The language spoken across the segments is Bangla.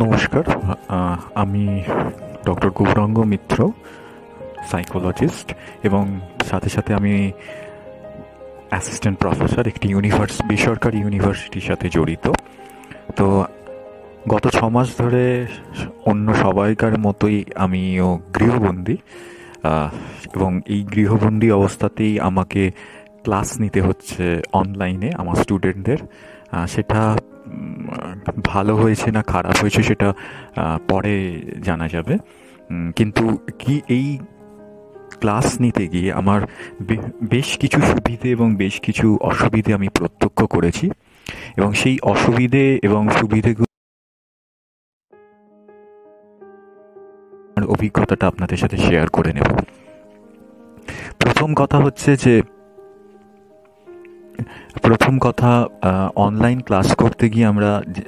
নমস্কার। আমি ডক্টর গৌরাঙ্গ মিত্র, সাইকোলজিস্ট, এবং সাথে সাথে আমি অ্যাসিস্ট্যান্ট প্রফেসর একটি বেসরকারি ইউনিভার্সিটির সাথে জড়িত। তো গত 6 মাস ধরে অন্য সবাইকার মতোই আমিও গৃহবন্দী, এবং এই গৃহবন্দী অবস্থাতেই আমাকে ক্লাস নিতে হচ্ছে অনলাইনে আমার স্টুডেন্টদের। সেটা ভালো হয়েছে না খারাপ হয়েছে সেটা পরে জানা যাবে। কিন্তু এই ক্লাস নিতে গিয়ে আমার বেশ কিছু সুবিধে এবং বেশ কিছু অসুবিধে আমি প্রত্যক্ষ করেছি, এবং সেই অসুবিধে এবং সুবিধেগুলো অভিজ্ঞতাটা আপনাদের সাথে শেয়ার করে নেব। প্রথম কথা, অনলাইন ক্লাস করতে গিয়ে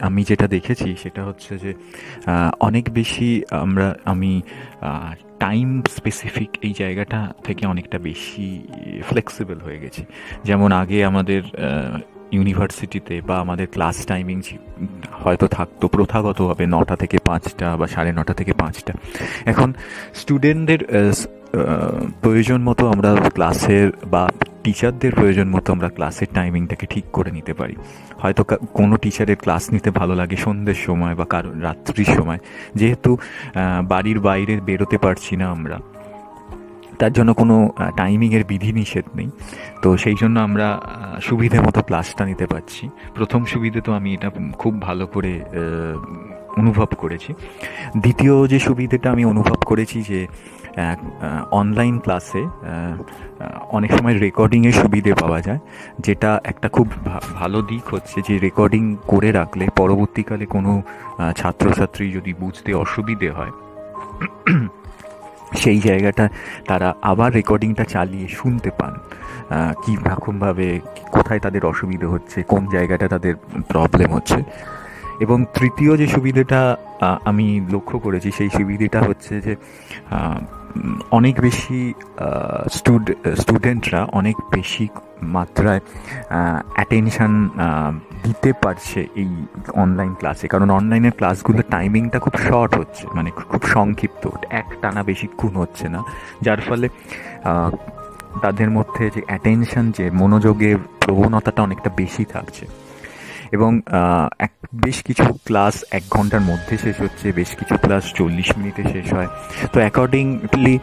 আমি যেটা দেখেছি সেটা হচ্ছে যে অনেক বেশি আমি টাইম স্পেসিফিক এই জায়গাটা থেকে অনেকটা বেশি ফ্লেক্সিবল হয়ে গেছি। যেমন আগে আমাদের ইউনিভার্সিটিতে বা আমাদের ক্লাস টাইমিং হয়তো থাকতো প্রথাগতভাবে 9টা থেকে 5টা বা 9:30 থেকে 5টা। এখন স্টুডেন্টদের প্রয়োজন মতো আমরা ক্লাসের বা টিচারদের প্রয়োজন মতো আমরা ক্লাসের টাইমিংটাকে ঠিক করে নিতে পারি। হয়তো কোনো টিচারের ক্লাস নিতে ভালো লাগে সন্ধ্যের সময় বা কারো রাত্রির সময়, যেহেতু বাড়ির বাইরে বেরোতে পারছি না আমরা, তার জন্য কোনো টাইমিংয়ের বিধিনিষেধ নেই। তো সেই জন্য আমরা সুবিধে মতো ক্লাসটা নিতে পারছি। প্রথম সুবিধে তো আমি এটা খুব ভালো করে অনুভব করেছি। দ্বিতীয় যে সুবিধেটা আমি অনুভব করেছি যে অনলাইন ক্লাসে অনেক সময় রেকর্ডিংয়ের সুবিধে পাওয়া যায়, যেটা একটা খুব ভালো দিক হচ্ছে যে রেকর্ডিং করে রাখলে পরবর্তীকালে কোনো ছাত্রছাত্রী যদি বুঝতে অসুবিধে হয় সেই জায়গাটা তারা আবার রেকর্ডিংটা চালিয়ে শুনতে পান, কী রকমভাবে কোথায় তাদের অসুবিধে হচ্ছে, কোন জায়গাটা তাদের প্রবলেম হচ্ছে। এবং তৃতীয় যে সুবিধাটা আমি লক্ষ্য করেছি সেই সুবিধাটা হচ্ছে যে অনেক বেশি স্টুডেন্টরা অনেক বেশি মাত্রায় অ্যাটেনশান দিতে পারছে এই অনলাইন ক্লাসে, কারণ অনলাইনের ক্লাসগুলোর টাইমিংটা খুব শর্ট হচ্ছে, মানে খুব সংক্ষিপ্ত, টানা বেশিক্ষণ হচ্ছে না, যার ফলে তাদের মধ্যে যে অ্যাটেনশান, যে মনোযোগের প্রবণতাটা অনেকটা বেশি থাকছে। এবং বেশ কিছু ক্লাস 1 ঘন্টার মধ্যে শেষ হচ্ছে, বেশ কিছু ক্লাস 40 মিনিটে শেষ হয়। তো অ্যাকর্ডিংলি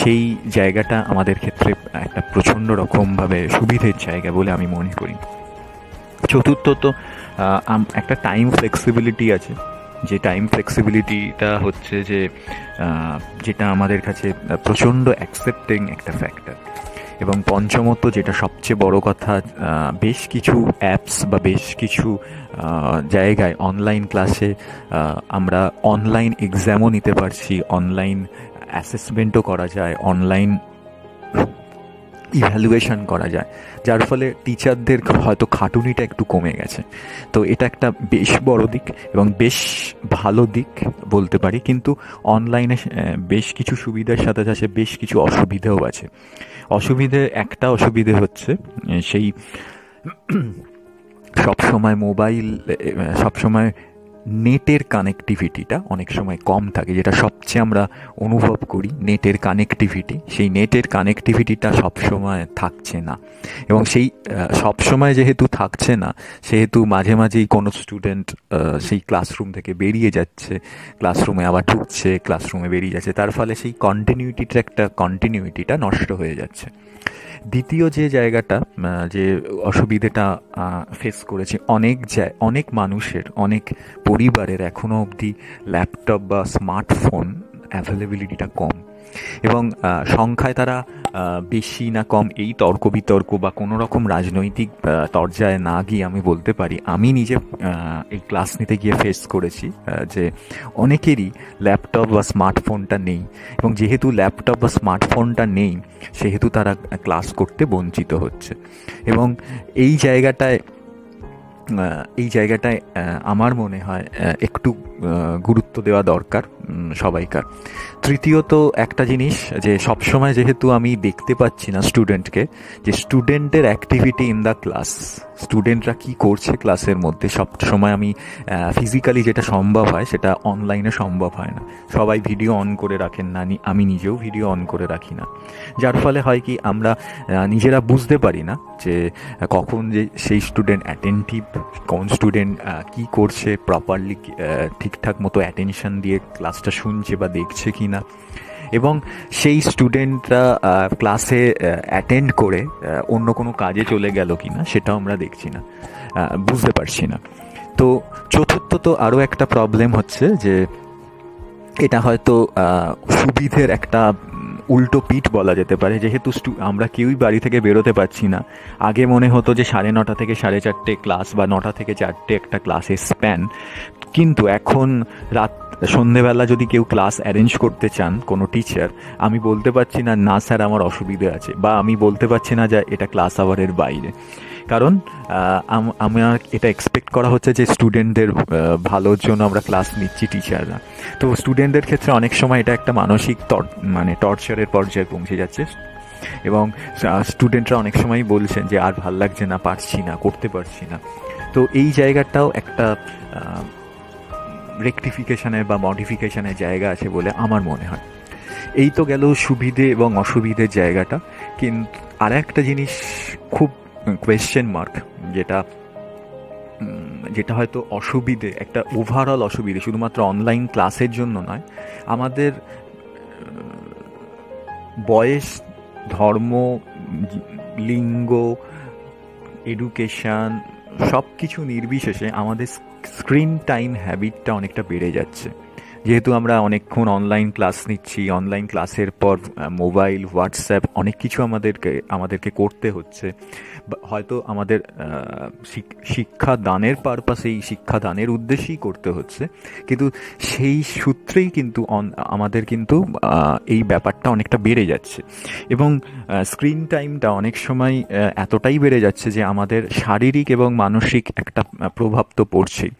সেই জায়গাটা আমাদের ক্ষেত্রে একটা প্রচণ্ড রকমভাবে সুবিধের জায়গা বলে আমি মনে করি। চতুর্থত, একটা টাইম ফ্লেক্সিবিলিটি আছে, যে টাইম ফ্লেক্সিবিলিটিটা হচ্ছে যে যেটা আমাদের কাছে প্রচণ্ড অ্যাকসেপ্টিং একটা ফ্যাক্টর। এবং পঞ্চমত, যেটা সবচেয়ে বড় কথা, বেশ কিছু অ্যাপস বা বেশ কিছু জায়গায় অনলাইন ক্লাসে আমরা অনলাইন এক্সামও নিতে পারছি, অনলাইন অ্যাসেসমেন্টও করা যায়, অনলাইন ইভ্যালুয়েশন করা যায়, যার ফলে টিচারদের হয়তো খাটুনিটা একটু কমে গেছে। তো এটা একটা বেশ বড় দিক এবং বেশ ভালো দিক বলতে পারি। কিন্তু অনলাইনে বেশ কিছু সুবিধার সাথে সাথে বেশ কিছু অসুবিধাও আছে। একটা অসুবিধে হচ্ছে সেই সবসময় নেটের কানেক্টিভিটিটা অনেক সময় কম থাকে, যেটা সবচেয়ে আমরা অনুভব করি। নেটের কানেক্টিভিটিটা সবসময় থাকছে না, এবং সেই সবসময় যেহেতু থাকছে না, সেহেতু মাঝে মাঝেই কোনো স্টুডেন্ট সেই ক্লাসরুম থেকে বেরিয়ে যাচ্ছে, ক্লাসরুমে আবার ঢুকছে, ক্লাসরুমে বেরিয়ে যাচ্ছে, তার ফলে সেই কন্টিনিউটিটা নষ্ট হয়ে যাচ্ছে। দ্বিতীয় যে জায়গাটা, যে অসুবিধেটা ফেস করেছে অনেক মানুষের, অনেক পরিবারের এখনও অবধি ল্যাপটপ বা স্মার্টফোন অ্যাভেলেবিলিটিটা কম, এবং সংখ্যায় তারা বেশি না কম এই তর্ক বিতর্ক বা কোনো রকম রাজনৈতিক তরজায় না গিয়ে আমি বলতে পারি, আমি নিজে এই ক্লাস নিতে গিয়ে ফেস করেছি যে অনেকেরই ল্যাপটপ বা স্মার্টফোনটা নেই, এবং যেহেতু ল্যাপটপ বা স্মার্টফোনটা নেই সেহেতু তারা ক্লাস করতে বঞ্চিত হচ্ছে। এবং এই জায়গাটায় এই জায়গাটায় আমার মনে হয় একটু গুরুত্ব দেওয়া দরকার সবাইকার। তৃতীয়ত একটা জিনিস, যে সবসময় যেহেতু আমি দেখতে পাচ্ছি না স্টুডেন্টকে, যে স্টুডেন্টের অ্যাক্টিভিটি ইন দ্য ক্লাস, স্টুডেন্টরা কী করছে ক্লাসের মধ্যে, সব সময় আমি ফিজিক্যালি যেটা সম্ভব হয় সেটা অনলাইনে সম্ভব হয় না। সবাই ভিডিও অন করে রাখেন না, আমি নিজেও ভিডিও অন করে রাখি না, যার ফলে হয় কি আমরা নিজেরা বুঝতে পারি না যে কখন যে সেই স্টুডেন্ট অ্যাটেন্টিভ, কোন স্টুডেন্ট কী করছে, প্রপারলি ঠিকঠাক মতো অ্যাটেনশন দিয়ে ক্লাসটা শুনছে বা দেখছে কি না, এবং সেই স্টুডেন্টরা ক্লাসে অ্যাটেন্ড করে অন্য কোনো কাজে চলে গেল কি না সেটাও আমরা দেখছি না, বুঝতে পারছি না। তো চতুর্থত আরও একটা প্রবলেম হচ্ছে যে এটা হয়তো সুবিধের একটা উল্টো পিঠ বলা যেতে পারে, যেহেতু আমরা কেউই বাড়ি থেকে বেরোতে পারছি না। আগে মনে হতো যে 9:30 থেকে 4:30 ক্লাস বা 9টা থেকে 4টে একটা ক্লাসের স্প্যান, কিন্তু এখন সন্ধেবেলা যদি কেউ ক্লাস অ্যারেঞ্জ করতে চান কোনো টিচার, আমি বলতে পারছি না না স্যার আমার অসুবিধে আছে, বা আমি বলতে পারছি না যে এটা ক্লাস আওয়ারের বাইরে, কারণ আমার এটা এক্সপেক্ট করা হচ্ছে যে স্টুডেন্টদের ভালোর জন্য আমরা ক্লাস নিচ্ছি টিচাররা। তো স্টুডেন্টদের ক্ষেত্রে অনেক সময় এটা একটা মানসিক টর্চারের পর্যায়ে পৌঁছে যাচ্ছে, এবং স্টুডেন্টরা অনেক সময় বলছেন যে আর ভাল লাগছে না, পারছি না, করতে পারছি না। তো এই জায়গাটাও একটা রেকটিফিকেশনের বা মডিফিকেশনের জায়গা আছে বলে আমার মনে হয়। এই তো গেল সুবিধে এবং অসুবিধের জায়গাটা, কিন্তু আর একটা জিনিস খুব কোয়েশ্চেন মার্ক, যেটা হয়তো অসুবিধে, একটা ওভারঅল অসুবিধে, শুধুমাত্র অনলাইন ক্লাসের জন্য নয়, আমাদের বয়স, ধর্ম, লিঙ্গ, এডুকেশান সব কিছু নির্বিশেষে আমাদের স্ক্রিন টাইম হ্যাবিটটা অনেকটা বেড়ে যাচ্ছে। যেহেতু আমরা অনেকক্ষণ অনলাইন ক্লাস নিচ্ছি, অনলাইন ক্লাসের পর মোবাইল, হোয়াটসঅ্যাপ অনেক কিছু আমাদেরকে করতে হচ্ছে, হয়তো আমাদের শিক্ষাদানের পারপাসেই, শিক্ষাদানের উদ্দেশ্যেই করতে হচ্ছে, কিন্তু সেই সূত্রেই কিন্তু আমাদের কিন্তু এই ব্যাপারটা অনেকটা বেড়ে যাচ্ছে, এবং স্ক্রিন টাইমটা অনেক সময় এতটাই বেড়ে যাচ্ছে যে আমাদের শারীরিক এবং মানসিক একটা প্রভাব তো পড়ছেই।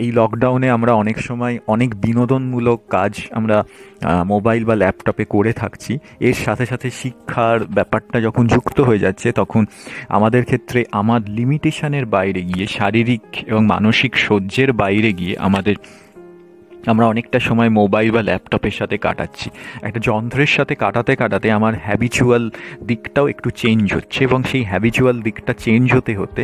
এই লকডাউনে আমরা অনেক সময় অনেক বিনোদনমূলক কাজ আমরা মোবাইল বা ল্যাপটপে করে থাকছি, এর সাথে সাথে শিক্ষার ব্যাপারটা যখন যুক্ত হয়ে যাচ্ছে, তখন আমাদের ক্ষেত্রে আমার লিমিটেশনের বাইরে গিয়ে, শারীরিক এবং মানসিক সহ্যের বাইরে গিয়ে আমরা অনেকটা সময় মোবাইল বা ল্যাপটপের সাথে কাটাচ্ছি। একটা যন্ত্রের সাথে কাটাতে কাটাতে আমার হ্যাবিচুয়াল দিকটাও একটু চেঞ্জ হচ্ছে, এবং সেই হ্যাবিচুয়াল দিকটা চেঞ্জ হতে হতে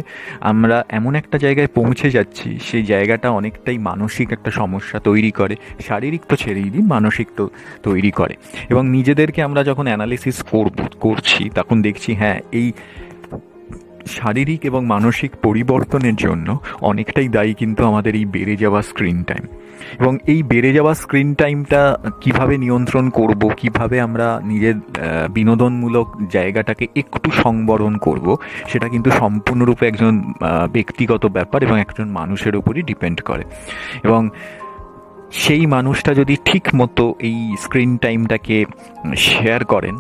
আমরা এমন একটা জায়গায় পৌঁছে যাচ্ছি, সেই জায়গাটা অনেকটাই মানসিক একটা সমস্যা তৈরি করে। শারীরিক তো ছেড়েই দিই, মানসিক তো তৈরি করে। এবং নিজেদেরকে আমরা যখন অ্যানালিসিস করছি, তখন দেখছি হ্যাঁ, এই শারীরিক এবং মানসিক পরিবর্তনের জন্য অনেকটাই দায়ী কিন্তু আমাদের এই বেড়ে যাওয়া স্ক্রিন টাইম। এবং এই বেড়ে যাওয়া স্ক্রিন টাইমটা কিভাবে নিয়ন্ত্রণ করব, কিভাবে আমরা নিজের বিনোদনমূলক জায়গাটাকে একটু সংবরণ করব, সেটা কিন্তু সম্পূর্ণরূপে একজন ব্যক্তিগত ব্যাপার এবং একজন মানুষের উপরই ডিপেন্ড করে। এবং সেই মানুষটা যদি ঠিক মতো এই স্ক্রিন টাইমটাকে শেয়ার করেন,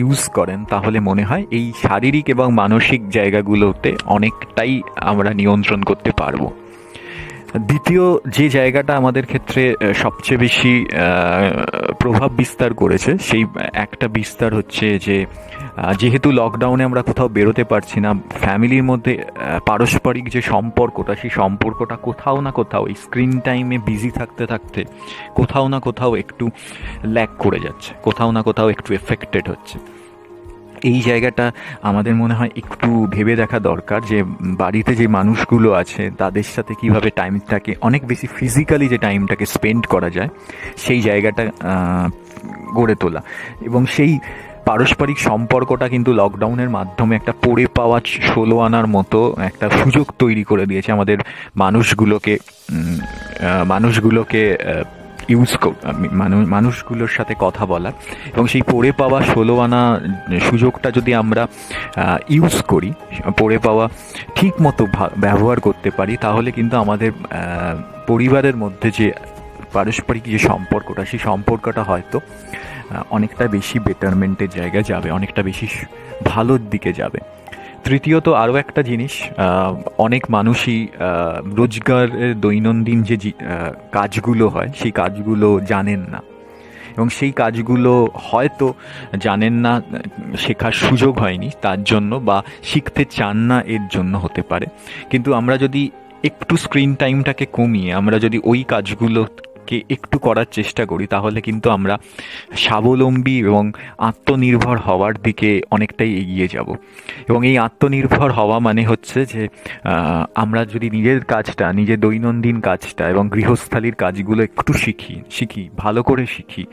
ইউজ করেন, তাহলে মনে হয় এই শারীরিক এবং মানসিক জায়গাগুলোতে অনেকটাই আমরা নিয়ন্ত্রণ করতে পারবো। দ্বিতীয় যে জায়গাটা আমাদের ক্ষেত্রে সবচেয়ে বেশি প্রভাব বিস্তার করেছে, সেই একটা বিস্তার হচ্ছে যে যেহেতু লকডাউনে আমরা কোথাও বেরোতে পারছি না, ফ্যামিলির মধ্যে পারস্পরিক যে সম্পর্কটা, সেই সম্পর্কটা কোথাও না কোথাও এই স্ক্রিন টাইমে বিজি থাকতে থাকতে কোথাও না কোথাও একটু ল্যাক করে যাচ্ছে, কোথাও না কোথাও একটু এফেক্টেড হচ্ছে। এই জায়গাটা আমাদের মনে হয় একটু ভেবে দেখা দরকার, যে বাড়িতে যে মানুষগুলো আছে তাদের সাথে কিভাবে টাইমটাকে অনেক বেশি ফিজিক্যালি যে টাইমটাকে স্পেন্ড করা যায়, সেই জায়গাটা গড়ে তোলা। এবং সেই পারস্পরিক সম্পর্কটা কিন্তু লকডাউনের মাধ্যমে একটা পড়ে পাওয়া 16 আনার মতো একটা সুযোগ তৈরি করে দিয়েছে আমাদের মানুষগুলোকে মানুষগুলোর সাথে কথা বলার। এবং সেই পড়ে পাওয়া 16 আনা সুযোগটা যদি আমরা ইউজ করি, পড়ে পাওয়া ঠিক মতো ব্যবহার করতে পারি, তাহলে কিন্তু আমাদের পরিবারের মধ্যে যে পারস্পরিক যে সম্পর্কটা, সেই সম্পর্কটা হয়তো অনেকটা বেশি বেটারমেন্টের জায়গায় যাবে, অনেকটা বেশি ভালোর দিকে যাবে। তৃতীয়ত আরও একটা জিনিস, অনেক মানুষই রোজগারের দৈনন্দিন যে কাজগুলো হয় সেই কাজগুলো জানেন না, এবং সেই কাজগুলো হয়তো জানেন না, শেখার সুযোগ হয়নি তার জন্য, বা শিখতে চান না এর জন্য হতে পারে। কিন্তু আমরা যদি একটু স্ক্রিন টাইমটাকে কমিয়ে আমরা যদি ওই কাজগুলোকে একটু করার চেষ্টা করি, তাহলে কিন্তু আমরা স্বাবলম্বী এবং আত্মনির্ভর হওয়ার দিকে অনেকটাই এগিয়ে যাব। এবং এই আত্মনির্ভর হওয়া মানে হচ্ছে যে আমরা যদি নিজের কাজটা, নিজের দৈনন্দিন কাজটা এবং গৃহস্থালির কাজগুলো একটু শিখি ভালো করে শিখি,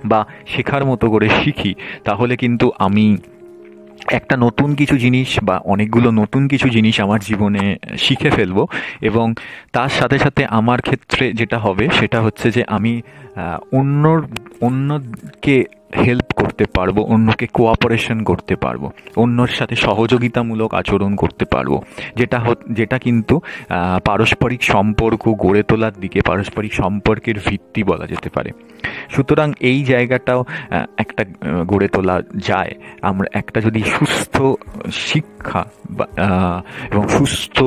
বা শেখার মতো করে শিখি, তাহলে কিন্তু আমি একটা নতুন কিছু জিনিস বা অনেকগুলো নতুন কিছু জিনিস আমার জীবনে শিখে ফেলবো। এবং তার সাথে সাথে আমার ক্ষেত্রে যেটা হবে সেটা হচ্ছে যে আমি অন্যকে হেল্প করতে পারবো, অন্যকে কোঅপারেশন করতে পারবো, অন্যর সাথে সহযোগিতামূলক আচরণ করতে পারবো, যেটা কিন্তু পারস্পরিক সম্পর্ক গড়ে তোলার দিকে, পারস্পরিক সম্পর্কের ভিত্তি বলা যেতে পারে। সুতরাং এই জায়গাটাও একটা গড়ে তোলা যায়। আমরা একটা যদি সুস্থ শিক্ষা এবং সুস্থ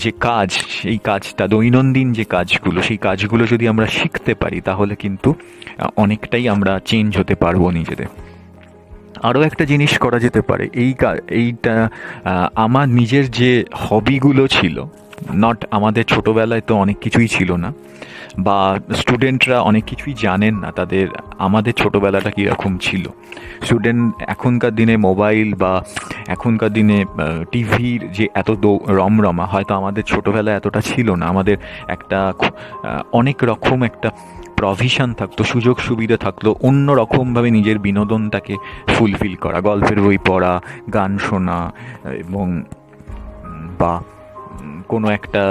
যে কাজ, সেই কাজটা, দৈনন্দিন যে কাজগুলো, সেই কাজগুলো যদি আমরা শিখতে পারি, তাহলে কিন্তু অনেকটাই আমরা চেঞ্জ হতে পারবো নিজেদের। আরও একটা জিনিস করা যেতে পারে, এইটা আমার নিজের যে হবিগুলো ছিল, আমাদের ছোটোবেলায় তো অনেক কিছুই ছিল না, বা স্টুডেন্টরা অনেক কিছুই জানেন না আমাদের ছোটোবেলাটা কীরকম ছিল। এখনকার দিনে মোবাইল বা এখনকার দিনে টিভির যে এত রমরমা, হয়তো আমাদের ছোটোবেলায় এতটা ছিল না। আমাদের একটা অনেক রকম একটা প্রভিশন থাকতো, সুযোগ সুবিধা থাকলো অন্য রকমভাবে নিজের বিনোদনটাকে ফুলফিল করা, গল্পের বই পড়া, গান শোনা, এবং বা কোনো একটা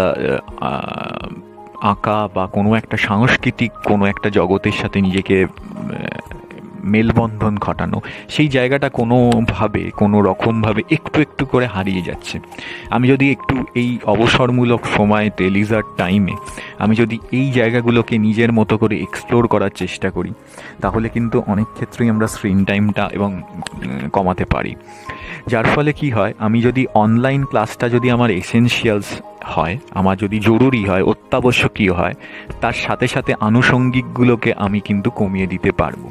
আঁকা বা কোনো একটা সাংস্কৃতিক কোনো একটা জগতের সাথে নিজেকে মেলবন্ধন ঘটানো, সেই জায়গাটা কোনো রকমভাবে একটু একটু করে হারিয়ে যাচ্ছে। আমি যদি একটু এই অবসরমূলক সময়তে, লিজার টাইমে আমি যদি এই জায়গাগুলোকে নিজের মতো করে এক্সপ্লোর করার চেষ্টা করি, তাহলে কিন্তু অনেক ক্ষেত্রেই আমরা স্ক্রিন টাইমটা এবং কমাতে পারি। যার ফলে কি হয়, আমি যদি অনলাইন ক্লাসটা যদি আমার এসেনশিয়ালস হয়, আমার যদি জরুরি হয়, অত্যাবশ্যকীয় হয়, তার সাথে সাথে আনুষঙ্গিকগুলোকে আমি কিন্তু কমিয়ে দিতে পারবো।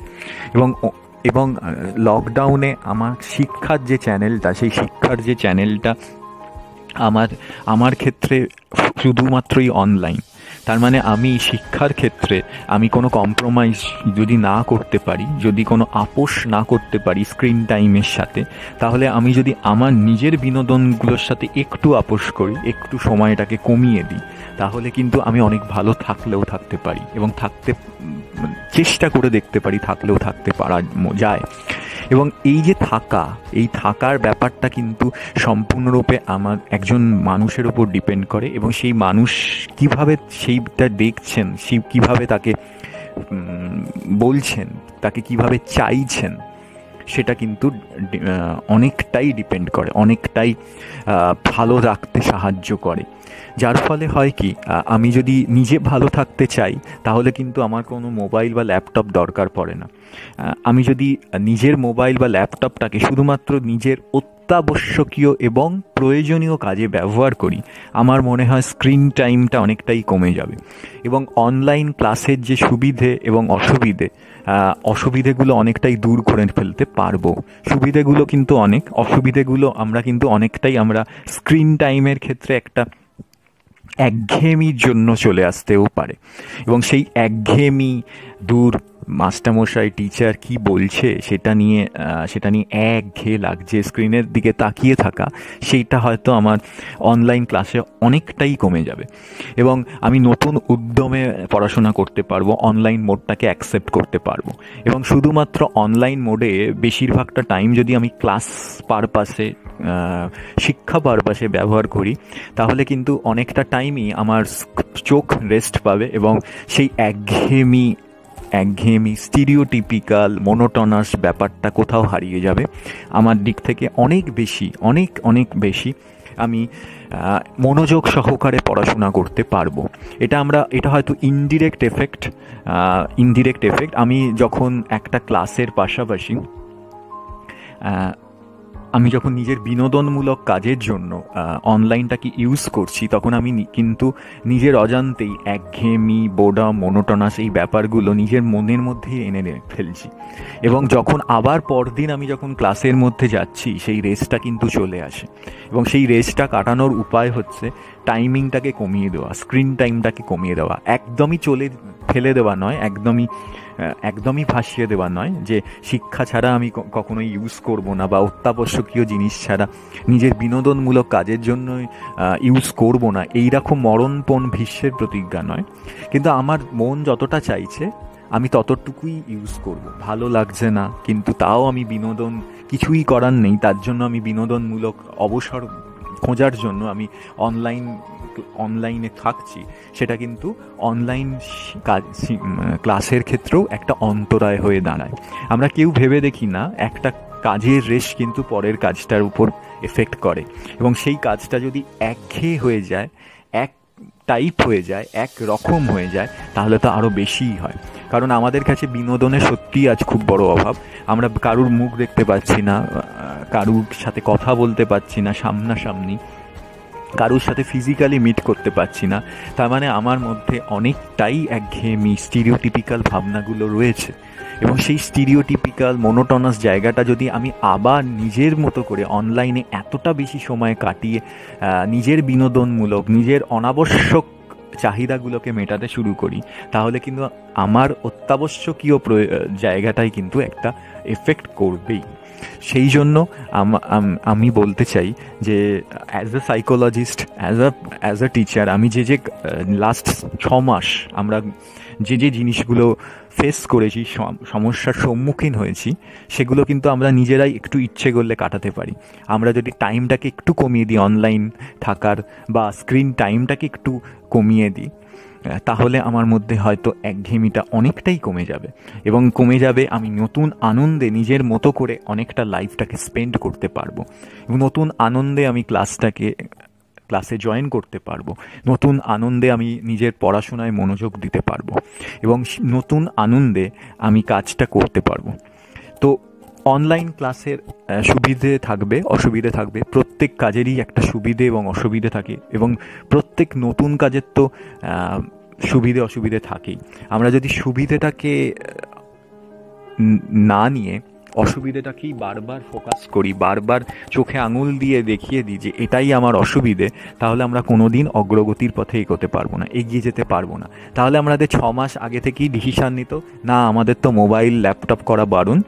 এবং লকডাউনে আমার শিক্ষার যে চ্যানেলটা, সেই শিক্ষার যে চ্যানেলটা আমার ক্ষেত্রে শুধুমাত্রই অনলাইন। তার মানে আমি শিক্ষার ক্ষেত্রে আমি কোনো কম্প্রোমাইজ যদি না করতে পারি, যদি কোনো আপোষ না করতে পারি স্ক্রিন টাইমের সাথে, তাহলে আমি যদি আমার নিজের বিনোদনগুলোর সাথে একটু আপোষ করি, একটু সময়টাকে কমিয়ে দিই, তাহলে কিন্তু আমি অনেক ভালো থাকতে পারি, এবং চেষ্টা করে দেখতে পারি, থাকতে পারা যায়। এবং এই যে থাকার ব্যাপারটা কিন্তু সম্পূর্ণরূপে আমার একজন মানুষের ওপর ডিপেন্ড করে, এবং সেই মানুষ কিভাবে সেইটা দেখছেন, সেই কিভাবে তাকে বলছেন, তাকে কিভাবে চাইছেন, সেটা কিন্তু অনেকটাই ডিপেন্ড করে, অনেকটাই ভালো রাখতে সাহায্য করে। যার ফলে হয় কি, আমি যদি নিজে ভালো থাকতে চাই, তাহলে কিন্তু আমার কোনো মোবাইল বা ল্যাপটপ দরকার পড়ে না। আমি যদি নিজের মোবাইল বা ল্যাপটপটাকে শুধুমাত্র নিজের অত্যাবশ্যকীয় এবং প্রয়োজনীয় কাজে ব্যবহার করি, আমার মনে হয় স্ক্রিন টাইমটা অনেকটাই কমে যাবে। এবং অনলাইন ক্লাসের যে সুবিধে এবং অসুবিধেগুলো অনেকটাই দূর করে ফেলতে পারবো। সুবিধেগুলো কিন্তু অনেক, অসুবিধেগুলো অনেকটাই আমরা স্ক্রিন টাইমের ক্ষেত্রে একটা একঘেয়েমির জন্য চলে আসতেও পারে। এবং সেই একঘেয়েমি দূর, মাস্টারমশাই টিচার কি বলছে সেটা নিয়ে একঘেয়ে লাগছে স্ক্রিনের দিকে তাকিয়ে থাকা, সেইটা হয়তো আমার অনলাইন ক্লাসে অনেকটাই কমে যাবে, এবং আমি নতুন উদ্যমে পড়াশোনা করতে পারবো, অনলাইন মোডটাকে অ্যাকসেপ্ট করতে পারবো। এবং শুধুমাত্র অনলাইন মোডে বেশিরভাগটা টাইম যদি আমি ক্লাস পারপাসে, শিক্ষা পারপাসে ব্যবহার করি, তাহলে কিন্তু অনেকটা টাইমই আমার চোখ রেস্ট পাবে, এবং সেই একঘেয়েমি স্টিরিওটিপিক্যাল মোনোটোনাস ব্যাপারটা কোথাও হারিয়ে যাবে। আমার দিক থেকে অনেক বেশি আমি মনোযোগ সহকারে পড়াশোনা করতে পারবো। এটা হয়তো ইনডিরেক্ট এফেক্ট। আমি যখন একটা ক্লাসের পাশাপাশি আমি যখন নিজের বিনোদনমূলক কাজের জন্য অনলাইনটাকে ইউজ করছি, তখন আমি কিন্তু নিজের অজান্তেই একঘেয়েমি, বোর্ডাম, মোনোটোনাস এই ব্যাপারগুলো নিজের মনের মধ্যেই এনে ফেলছি। এবং যখন আবার পরদিন আমি যখন ক্লাসের মধ্যে যাচ্ছি, সেই রেসটা কিন্তু চলে আসে। এবং সেই রেসটা কাটানোর উপায় হচ্ছে টাইমিংটাকে কমিয়ে দেওয়া, স্ক্রিন টাইমটাকে কমিয়ে দেওয়া, একদমই ফেলে দেওয়া নয়, একদমই ভাসিয়ে দেওয়া নয় যে শিক্ষা ছাড়া আমি কখনোই ইউজ করব না, বা অত্যাবশ্যকীয় জিনিস ছাড়া নিজের বিনোদনমূলক কাজের জন্য ইউজ করব না, এইরকম মরণপণ ভীষ্মের প্রতিজ্ঞা নয়। কিন্তু আমার মন যতটা চাইছে আমি ততটুকুই ইউজ করব। ভালো লাগছে না, কিন্তু তাও আমি বিনোদন, কিছুই করার নেই, তার জন্য আমি বিনোদনমূলক অবসর খোঁজার জন্য আমি অনলাইনে থাকছি। সেটা কিন্তু অনলাইন ক্লাসের ক্ষেত্রেও একটা অন্তরায় হয়ে দাঁড়ায়। আমরা কেউ ভেবে দেখি না একটা কাজের রেশ কিন্তু পরের কাজটার উপর এফেক্ট করে, এবং সেই কাজটা যদি একঘেয়ে হয়ে যায়, এক টাইপ হয়ে যায়, এক রকম হয়ে যায়, তাহলে তো আরও বেশিই হয়। কারণ আমাদের কাছে বিনোদনের সত্যিই আজ খুব বড় অভাব। আমরা কারুর মুখ দেখতে পাচ্ছি না, কারুর সাথে কথা বলতে পারছি না সামনাসামনি, কারুর সাথে ফিজিক্যালি মিট করতে পারছি না। তার মানে আমার মধ্যে অনেকটাই একঘেয়েমি, স্টিরিওটিপিক্যাল ভাবনাগুলো রয়েছে। এবং সেই স্টিরিওটিপিক্যাল মোনোটোনাস জায়গাটা যদি আমি আবার নিজের মতো করে অনলাইনে এতটা বেশি সময় কাটিয়ে নিজের বিনোদনমূলক, নিজের অনাবশ্যক চাহিদাগুলোকে মেটাতে শুরু করি, তাহলে কিন্তু আমার অত্যাবশ্যকীয় জায়গাটাই কিন্তু একটা এফেক্ট করবেই। সেই জন্য আমি বলতে চাই যে as a psychologist, as a teacher, আমি যে লাস্ট 6 মাস আমরা যে জিনিসগুলো ফেস করেছি, সমস্যার সম্মুখীন হয়েছি, সেগুলো কিন্তু আমরা নিজেরাই একটু ইচ্ছে করলে কাটাতে পারি। আমরা যদি টাইমটাকে একটু কমিয়ে দিই, অনলাইন থাকার বা স্ক্রিন টাইমটাকে একটু কমিয়ে দিই, তাহলে আমার মধ্যে হয়তো একঘেয়েমিটা অনেকটাই কমে যাবে। এবং কমে যাবে, আমি নতুন আনন্দে নিজের মতো করে অনেকটা লাইফটাকে স্পেন্ড করতে পারবো। এবং নতুন আনন্দে আমি ক্লাসে জয়েন করতে পারবো, নতুন আনন্দে আমি নিজের পড়াশোনায় মনোযোগ দিতে পারবো, এবং নতুন আনন্দে আমি কাজটা করতে পারবো। তো অনলাইন ক্লাসের সুবিধে থাকবে, অসুবিধে থাকবে। প্রত্যেক কাজেরই একটা সুবিধে এবং অসুবিধে থাকে, এবং প্রত্যেক নতুন কাজের তো সুবিধে অসুবিধে থাকেই। আমরা যদি সুবিধেটাকে না নিয়ে অসুবিধেটাকেই বারবার ফোকাস করি, বারবার চোখে আঙুল দিয়ে দেখিয়ে দিই যে এটাই আমার অসুবিধে, তাহলে আমরা কোনোদিন অগ্রগতির পথে এগোতে পারবো না, এগিয়ে যেতে পারবো না। তাহলে আমাদের 6 মাস আগে থেকেই ডিসিশান নিত, না আমাদের তো মোবাইল ল্যাপটপ করা বারণ,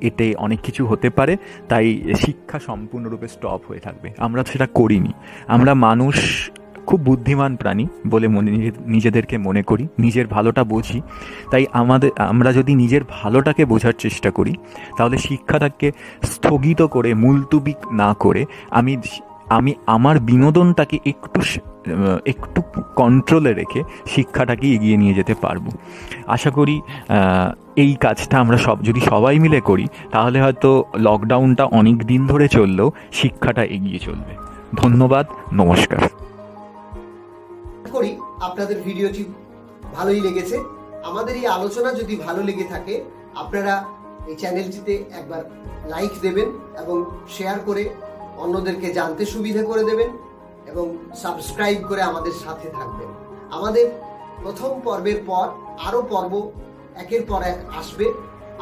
এতে অনেক কিছু হতে পারে, তাই শিক্ষা সম্পূর্ণরূপে স্টপ হয়ে থাকবে। আমরা সেটা করিনি। আমরা মানুষ খুব বুদ্ধিমান প্রাণী বলে নিজেদেরকে মনে করি, নিজের ভালোটা বুঝি। তাই আমরা যদি নিজের ভালোটাকে বোঝার চেষ্টা করি, তাহলে শিক্ষাটাকে স্থগিত করে, মুলতুবি না করে আমি আমার বিনোদনটাকে একটু কন্ট্রোলে রেখে শিক্ষাটাকে এগিয়ে নিয়ে যেতে পারবো। আশা করি এই কাজটা আমরা যদি সবাই মিলে করি, তাহলে হয়তো লকডাউনটা অনেক দিন ধরে চললেও শিক্ষাটা এগিয়ে চলবে। ধন্যবাদ, নমস্কার। করি আপনাদের ভিডিওটি ভালোই লেগেছে। আমাদের এই আলোচনা যদি ভালো লেগে থাকে, আপনারা এই চ্যানেলটিতে একবার লাইক দেবেন এবং শেয়ার করে অন্যদেরকে জানতে সুবিধা করে দেবেন, এবং সাবস্ক্রাইব করে আমাদের সাথে থাকবেন। আমাদের প্রথম পর্বের পর আরো পর্ব একের পর এক আসবে।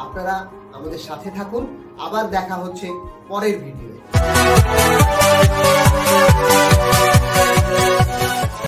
আপনারা আমাদের সাথে থাকুন। আবার দেখা হচ্ছে পরের ভিডিও।